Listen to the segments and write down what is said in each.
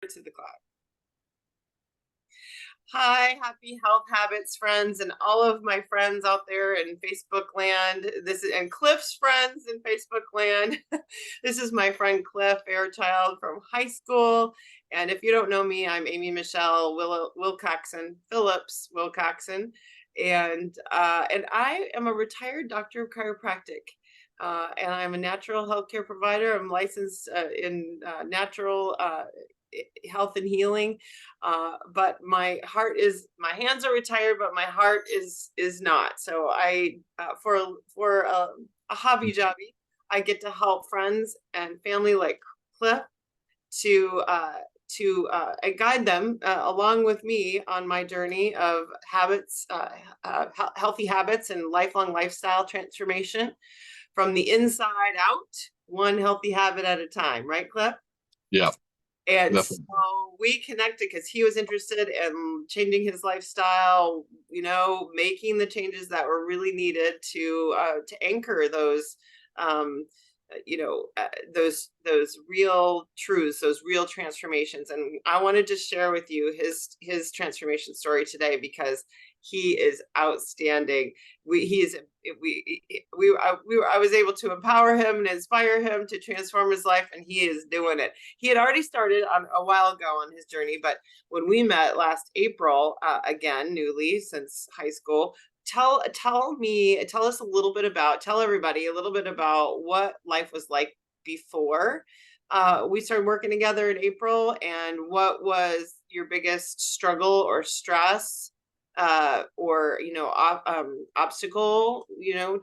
To the cloud. Hi, happy health habits friends and all of my friends out there in Facebook land. This is and Cliff's friends in Facebook land. This is my friend Cliff Fairchild from high school. And if you don't know me, I'm Amy Michelle Wilcoxon Phillips Wilcoxon, and I am a retired doctor of chiropractic. And I'm a natural healthcare provider. I'm licensed in natural health and healing, but my hands are retired, but my heart is not. So I for a hobby jobby, I get to help friends and family like Cliff to guide them along with me on my journey of healthy habits and lifelong lifestyle transformation from the inside out, one healthy habit at a time, right, Cliff? Yeah, And so definitely. we connected because he was interested in changing his lifestyle, making the changes that were really needed to anchor those, um, those real truths, those real transformations. And I wanted to share with you his transformation story today because he is outstanding. I was able to empower him and inspire him to transform his life, and he is doing it. He had already started on a while ago on his journey, but when we met last April, again, newly since high school, tell us a little bit about, tell everybody a little bit about what life was like before we started working together in April, and what was your biggest struggle or stress, or obstacle,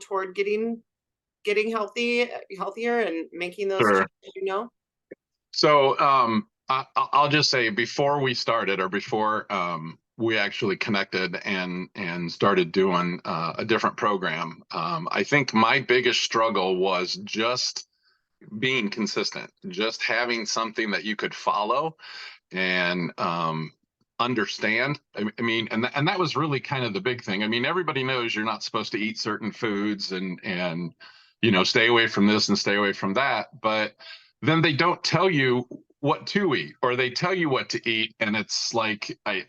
toward getting healthier and making those Sure. changes. So I'll just say before we started, or before we actually connected and started doing a different program, I think my biggest struggle was just being consistent, just having something that you could follow and understand. I mean, and that was really kind of the big thing. I mean, everybody knows you're not supposed to eat certain foods and stay away from this and stay away from that, but then they don't tell you what to eat, or they tell you what to eat and it's like I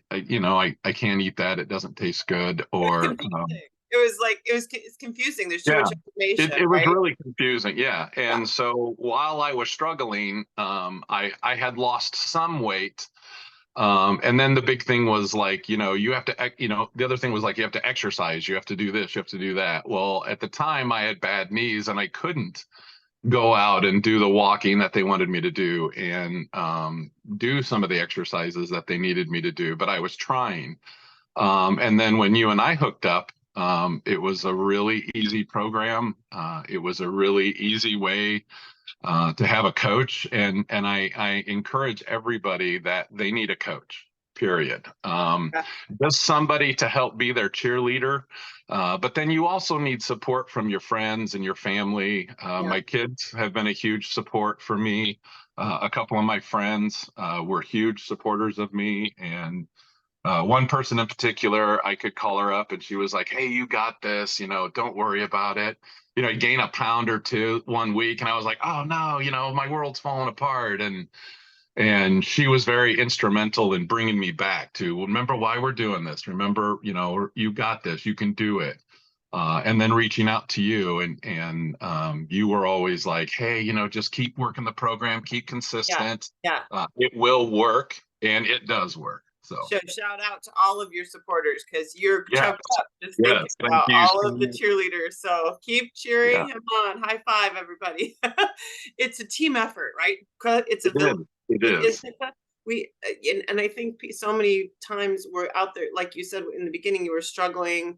can't eat that, it doesn't taste good, or It's confusing. There's too yeah, much information, it was right? really confusing. Yeah. Yeah. And so while I was struggling, I had lost some weight. And then the big thing was like, you have to, the other thing was like, you have to exercise, you have to do this, you have to do that. Well, at the time I had bad knees and I couldn't go out and do the walking that they wanted me to do, and do some of the exercises that they needed me to do, but I was trying. And then when you and I hooked up, it was a really easy program. It was a really easy way to have a coach, and I encourage everybody that they need a coach. Period. Yeah. Just somebody to help be their cheerleader, but then you also need support from your friends and your family. Yeah. My kids have been a huge support for me. A couple of my friends were huge supporters of me, and one person in particular, I could call her up and she was like, "Hey, you got this, don't worry about it. You gain a pound or two one week." And I was like, "Oh no, my world's falling apart." And she was very instrumental in bringing me back to remember why we're doing this. Remember, you got this, you can do it. And then reaching out to you, and you were always like, "Hey, just keep working the program, keep Yeah. consistent. Yeah. It will work," and it does work. So. So shout out to all of your supporters because you're Yes, choked up just thinking yes. Thank about you all so of the much. cheerleaders. So keep Yeah, cheering him on. High five, everybody. It's a team effort, right? It's a it village. is. It is. Isn't it? And I think so many times we're out there, like you said in the beginning, you were struggling,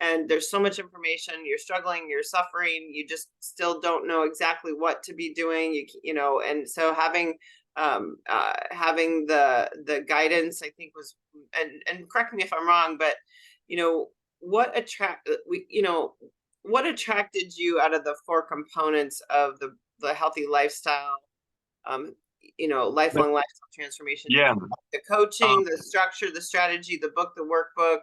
and there's so much information. You're struggling, you're suffering, you just still don't know exactly what to be doing. And so having the guidance, I think, was, and correct me if I'm wrong, but you know what what attracted you out of the four components of the healthy lifestyle, lifelong lifestyle transformation. Did Yeah. you like the coaching, the structure, the strategy, the book, the workbook,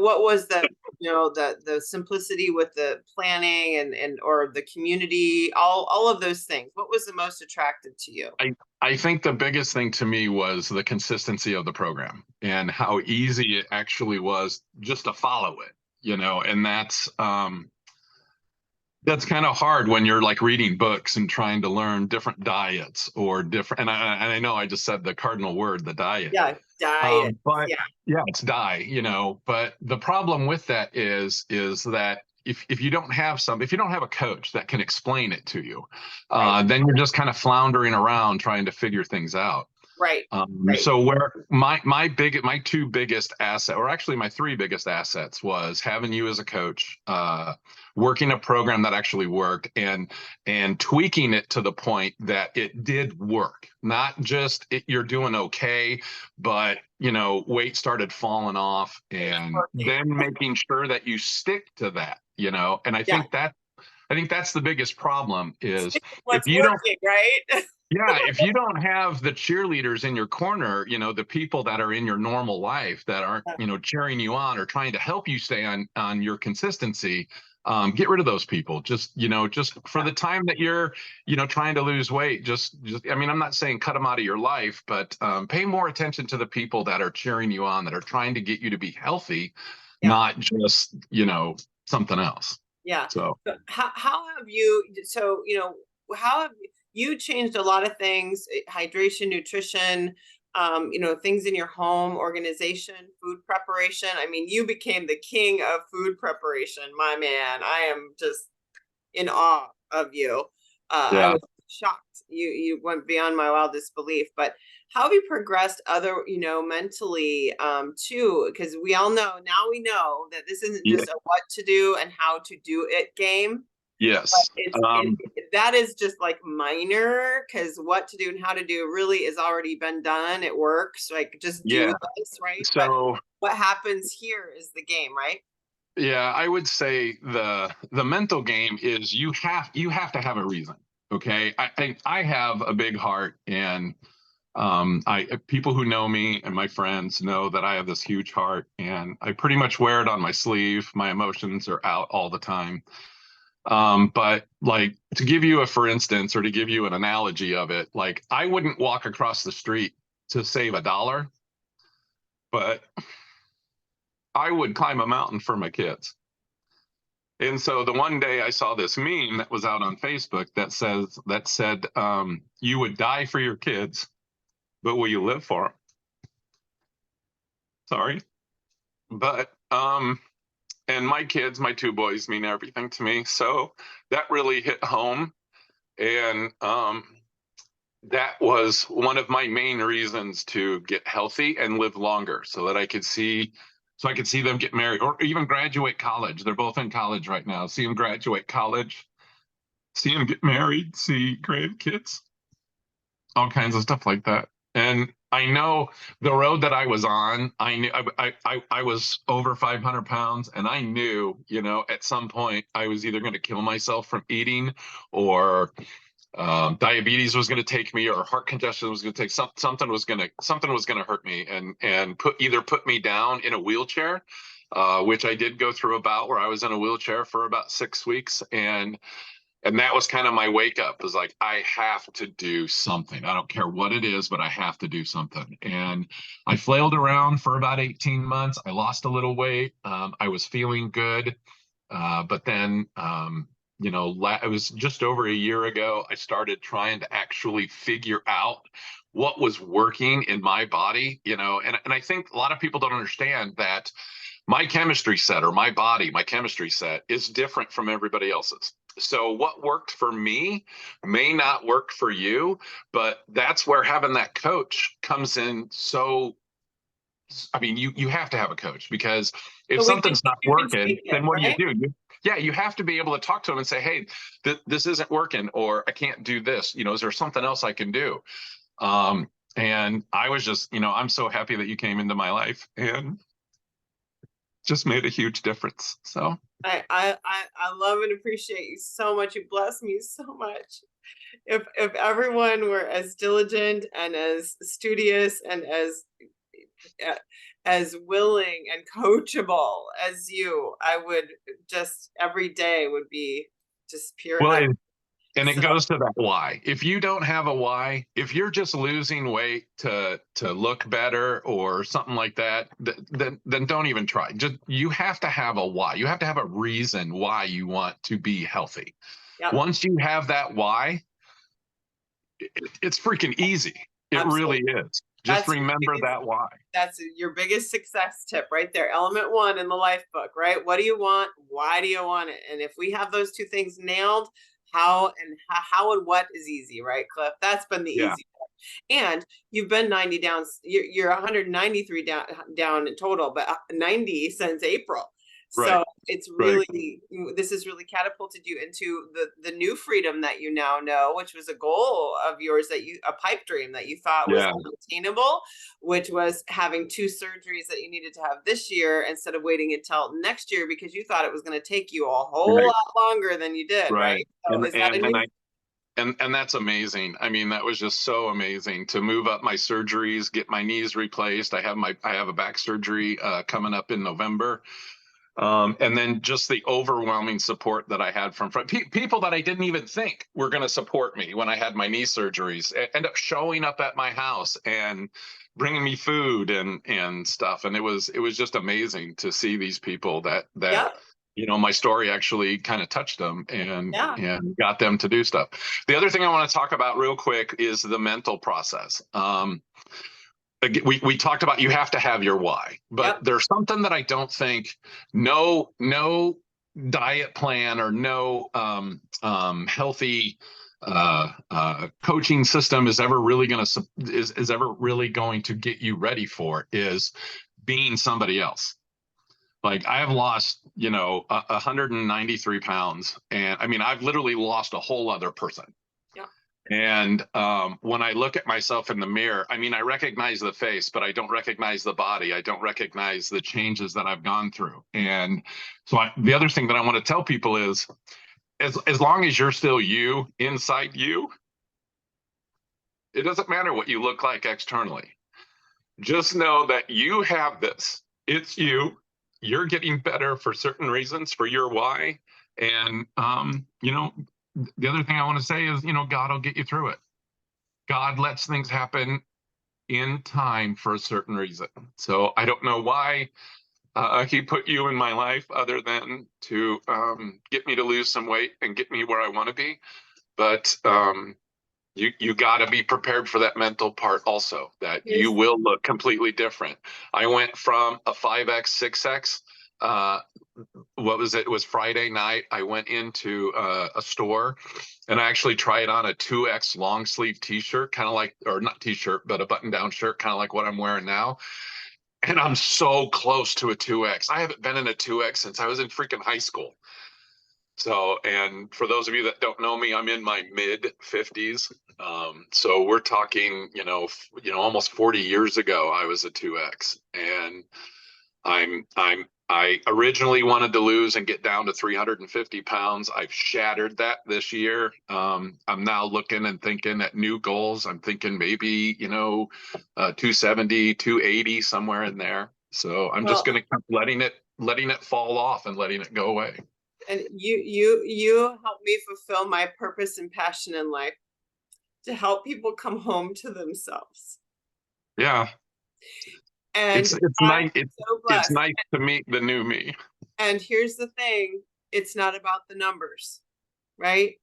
what was the simplicity with the planning and or the community, all of those things? What was the most attractive to you? I think the biggest thing to me was the consistency of the program and how easy it actually was just to follow it, and that's kind of hard when you're like reading books and trying to learn different diets or different. And I know I just said the cardinal word, the diet. Yeah, diet. But Yeah, yeah, it's but the problem with that is that if you don't have if you don't have a coach that can explain it to you, right, then you're just kind of floundering around trying to figure things out. right, right. So where my two biggest asset, or actually my three biggest assets, was having you as a coach, working a program that actually worked, and tweaking it to the point that it did work. Not just you're doing okay, but weight started falling off, It's and working. then making sure that you stick to that. And Yeah, I think that's the biggest problem is if what's you don't working, right? yeah, if you don't have the cheerleaders in your corner, the people that are in your normal life that aren't, cheering you on or trying to help you stay on your consistency, get rid of those people. Just for the time that you're, trying to lose weight. I mean, I'm not saying cut them out of your life, but pay more attention to the people that are cheering you on, that are trying to get you to be healthy, Yeah, not just, something else. yeah. So. So how have you? So how have you changed a lot of things? Hydration, nutrition, things in your home, organization, food preparation. I mean, you became the king of food preparation, my man. I am just in awe of you. I Yeah. was shocked. You went beyond my wildest belief. But how have you progressed mentally too? Because we all know now, we know that this isn't Yeah. just a what to do and how to do it game. But Yes. that is just like minor, because what to do and how to do really is already been done. It works. Like, just do Yeah. this, right? But So. what happens here is the game, right? Yeah, I would say the mental game is you have to have a reason. Okay, I have a big heart, and I people who know me and my friends know that I have this huge heart, and I pretty much wear it on my sleeve. My emotions are out all the time. But like, to give you a for instance, or to give you an analogy of it, like, I wouldn't walk across the street to save $1, but I would climb a mountain for my kids. And so the one day I saw this meme that was out on Facebook that said, you would die for your kids, but will you live for them? Sorry. But and my kids, my two boys, mean everything to me. So that really hit home. And that was one of my main reasons to get healthy and live longer, so I could see them get married or even graduate college. They're both in college right now. See them graduate college, see them get married, see grandkids, all kinds of stuff like that. And I know the road that I was on, I knew I was over 500 pounds, and I knew, at some point I was either going to kill myself from eating, or diabetes was going to take me, or heart congestion was going to take something was going to hurt me, and put me down in a wheelchair, which I did go through a bout where I was in a wheelchair for about 6 weeks, and that was kind of my wake up. It was like, I have to do something. I don't care what it is, but I have to do something. And I flailed around for about 18 months. I lost a little weight. I was feeling good. But then, it was just over a year ago, I started trying to actually figure out what was working in my body, and I think a lot of people don't understand that my chemistry set, or my chemistry set is different from everybody else's. So what worked for me may not work for you, but that's where having that coach comes in. So, I mean, you have to have a coach, because if So something's not you can working, tweak it, then what do you right? do? Yeah, you have to be able to talk to them and say, hey, this isn't working, or I can't do this. Is there something else I can do? And I was just, I'm so happy that you came into my life and just made a huge difference. So. I love and appreciate you so much. You bless me so much. If everyone were as diligent and as studious and uh, as willing and coachable as you, I would just every day would be just pure Well, heaven. and it So goes to that why. If you don't have a why, if you're just losing weight to look better or something like that, then don't even try. Just you have to have a why. You have to have a reason why you want to be healthy. yep, Once you have that why, it's freaking easy. It really absolutely. is. Just That's your remember biggest that why. That's your biggest success tip right there. Element one in the life book, right? What do you want? Why do you want it? And if we have those two things nailed, how and what is easy, right, Cliff? That's been the Yeah, easy part. And you've been 90 down. You're 193 down in total, but 90 since April. right, So it's right. really, this has really catapulted you into the new freedom that you now know, which was a goal of yours, a pipe dream that you thought was Yeah, unattainable, which was having two surgeries that you needed to have this year instead of waiting until next year because you thought it was going to take you a whole right, lot longer than you did, right. right? So is that a And new? I and that's amazing. I mean, that was just so amazing to move up my surgeries, get my knees replaced. I have a back surgery coming up in November. And then just the overwhelming support that I had from people that I didn't even think were going to support me when I had my knee surgeries, end up showing up at my house and bringing me food and stuff. And it was just amazing to see these people that Yep. my story actually kind of touched them Yeah. and got them to do stuff. The other thing I want to talk about real quick is the mental process. We talked about you have to have your why, but Yep. there's something that I don't think no diet plan or no healthy coaching system is ever really going to get you ready for is being somebody else. Like I have lost 193 pounds, and I mean I've literally lost a whole other person. Yep. And when I look at myself in the mirror, I mean, I recognize the face, but I don't recognize the body. I don't recognize the changes that I've gone through. And so the other thing that I want to tell people is as long as you're still you inside you, it doesn't matter what you look like externally. Just know that you have this. It's you. You're getting better for certain reasons, for your why. And, the other thing I want to say is, God will get you through it. God lets things happen in time for a certain reason. So I don't know why he put you in my life other than to get me to lose some weight and get me where I want to be. But you got to be prepared for that mental part also, that you Here's will look completely different. I went from a 5X, 6X. Uh, what was it? It was Friday night. I went into a store and I actually tried on a 2X long sleeve t-shirt, kind of like, or not t-shirt, but a button down shirt, kind of like what I'm wearing now. And I'm so close to a 2X. I haven't been in a 2X since I was in freaking high school. So, and for those of you that don't know me, I'm in my mid 50s. So we're talking, almost 40 years ago, I was a 2X, and I originally wanted to lose and get down to 350 pounds. I've shattered that this year. I'm now looking and thinking at new goals. I'm thinking maybe, 270, 280, somewhere in there. So I'm just well, going to keep letting it fall off and letting it go away. and you help me fulfill my purpose and passion in life to help people come home to themselves. Yeah. And It's I'm nice. so It's blessed. nice to meet the new me. And here's the thing, it's not about the numbers, right?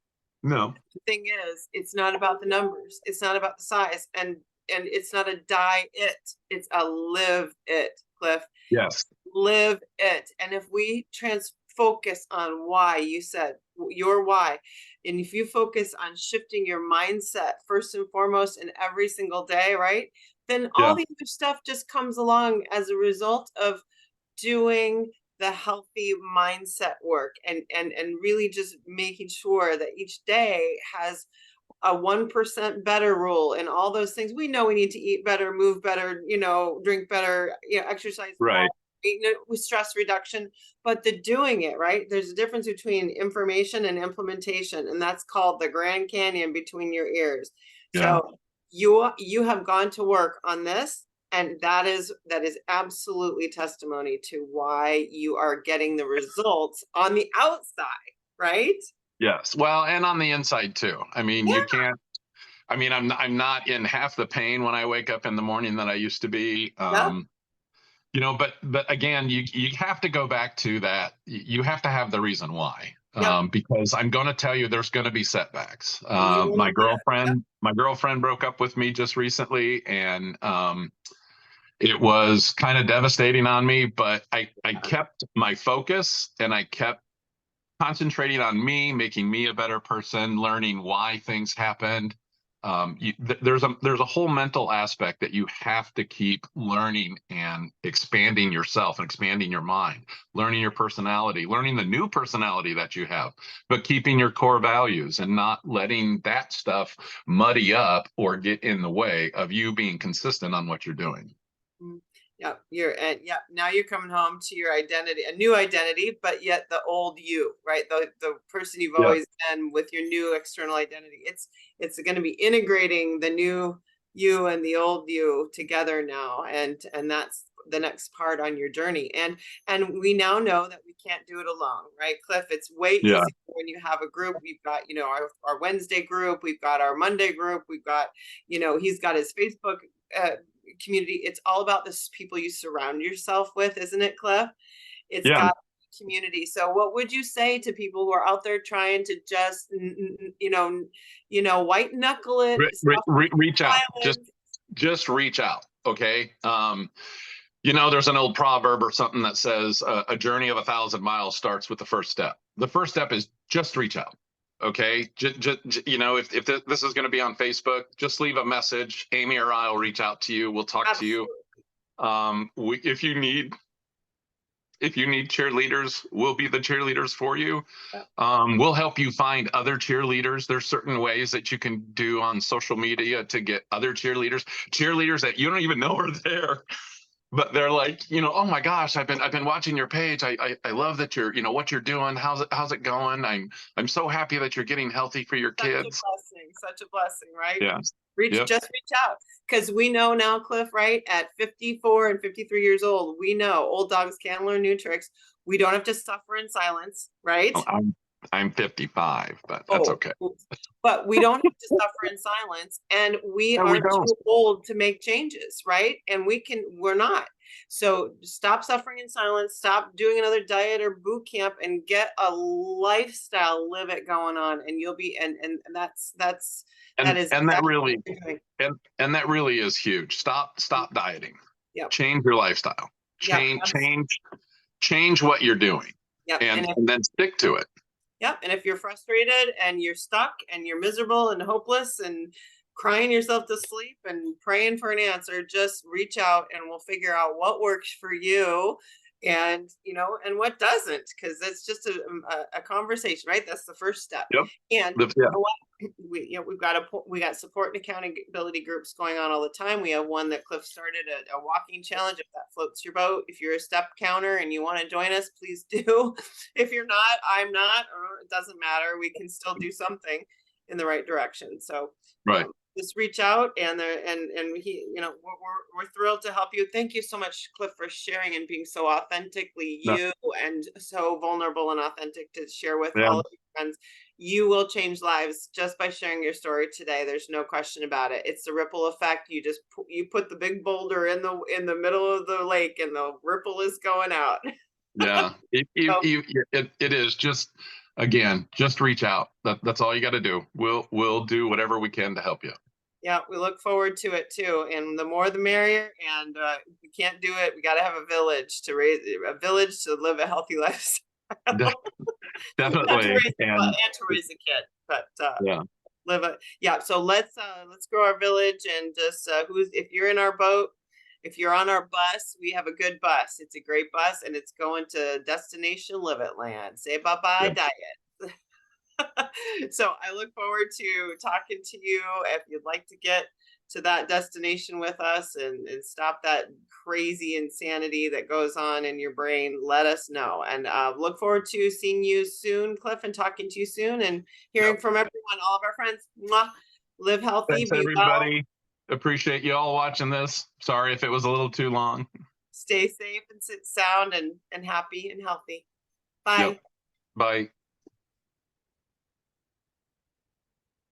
No. The thing is, it's not about the numbers. It's not about the size. And it's not a die it. It's a live it, Cliff. Yes. Live it. And if we focus on why, you said your why, and if you focus on shifting your mindset first and foremost in every single day, right, then all Yeah. the other stuff just comes along as a result of doing the healthy mindset work and really just making sure that each day has a 1% better rule and all those things. We know we need to eat better, move better, drink better, exercise more. Right. with stress reduction, but the doing it, right? There's a difference between information and implementation, and that's called the Grand Canyon between your ears. Yeah. So you have gone to work on this, and that is absolutely testimony to why you are getting the results on the outside, right? Yes. Well, and on the inside too. I mean, you Yeah. can't. I mean, I'm not in half the pain when I wake up in the morning that I used to be. Yep. But again, you have to go back to that. You have to have the reason why. Yep. Because I'm going to tell you, there's going to be setbacks. And you will My admit. Yep. girlfriend broke up with me just recently, and it was kind of devastating on me. But I kept my focus, and I kept concentrating on me, making me a better person, learning why things happened. There's a whole mental aspect that you have to keep learning and expanding yourself and expanding your mind, learning your personality, learning the new personality that you have, but keeping your core values and not letting that stuff muddy up or get in the way of you being consistent on what you're doing. Mm. Yep, now you're coming home to your identity, a new identity, but yet the old you, right? The person you've Yeah. always been with your new external identity. It's going to be integrating the new you and the old you together now, and that's the next part on your journey. And we now know that we can't do it alone, right, Cliff? It's way Yeah. easier when you have a group. We've got, our Wednesday group, we've got our Monday group, we've got, he's got his Facebook community. It's all about the people you surround yourself with, isn't it, Cliff? It's Yeah. got community. So what would you say to people who are out there trying to just white knuckle it, Reach out. silence? Just reach out. Okay. There's an old proverb or something that says a journey of 1,000 miles starts with the first step. The first step is just reach out. Okay. If this is going to be on Facebook, just leave a message. Amy or I will reach out to you. We'll talk to you. Absolutely. If you need cheerleaders, we'll be the cheerleaders for you. Yep. We'll help you find other cheerleaders. There's certain ways that you can do on social media to get other cheerleaders that you don't even know are there. But they're like, oh my gosh, I've been watching your page. I love that you're, what you're doing. How's it going? I'm so happy that you're getting healthy for your kids. Such a blessing, right? Yeah. Yep. Just reach out, because we know now, Cliff, right? At 54 and 53 years old, we know old dogs can learn new tricks. We don't have to suffer in silence, right? Oh, I'm 55, but that's okay. But we don't have to suffer in silence, and we No, we aren't don't. too old to make changes, right? And we're not. So stop suffering in silence, stop doing another diet or boot camp, and get a lifestyle, live it going on, and you'll be, and that's that is And that exactly really what you're doing. and that really is huge. Stop dieting. Yep. Change your lifestyle. Yep. Change what you're doing. Yep. And then stick to it. Yep. And if you're frustrated and you're stuck and you're miserable and hopeless and crying yourself to sleep and praying for an answer, just reach out and we'll figure out what works for you, and and what doesn't, because it's just a conversation, right? That's the first step. Yep. And Yeah. we got support and accountability groups going on all the time. We have one that Cliff started, a walking challenge, if that floats your boat. If you're a step counter and you want to join us, please do. If you're not, I'm not, or it doesn't matter, we can still do something in the right direction. So Right. Just reach out, and he, we're thrilled to help you. Thank you so much, Cliff, for sharing and being so authentically No. you, and so vulnerable and authentic to share with Yeah. all of your friends. You will change lives just by sharing your story today. There's no question about it. It's the ripple effect. You put the big boulder in the middle of the lake, and the ripple is going out. Yeah. It is just, again, just reach out. That's all you got to do. We'll do whatever we can to help you. Yeah, we look forward to it too. And the more the merrier. And if we can't do it, we got to have a village to live a healthy life. Definitely. And to raise a kid, but yeah. So let's grow our village, and just if you're in our boat, if you're on our bus, we have a good bus. It's a great bus, and it's going to destination Live It Land. Say bye-bye, Yeah. diet. So I look forward to talking to you. If you'd like to get to that destination with us and stop that crazy insanity that goes on in your brain, let us know. And look forward to seeing you soon, Cliff, and talking to you soon and hearing Yep. from everyone, all of our friends. Mwah. Live healthy, Thanks, be well, everybody. Appreciate you all watching this. Sorry if it was a little too long. stay safe and sit sound and happy and healthy. Yep. Bye. Bye.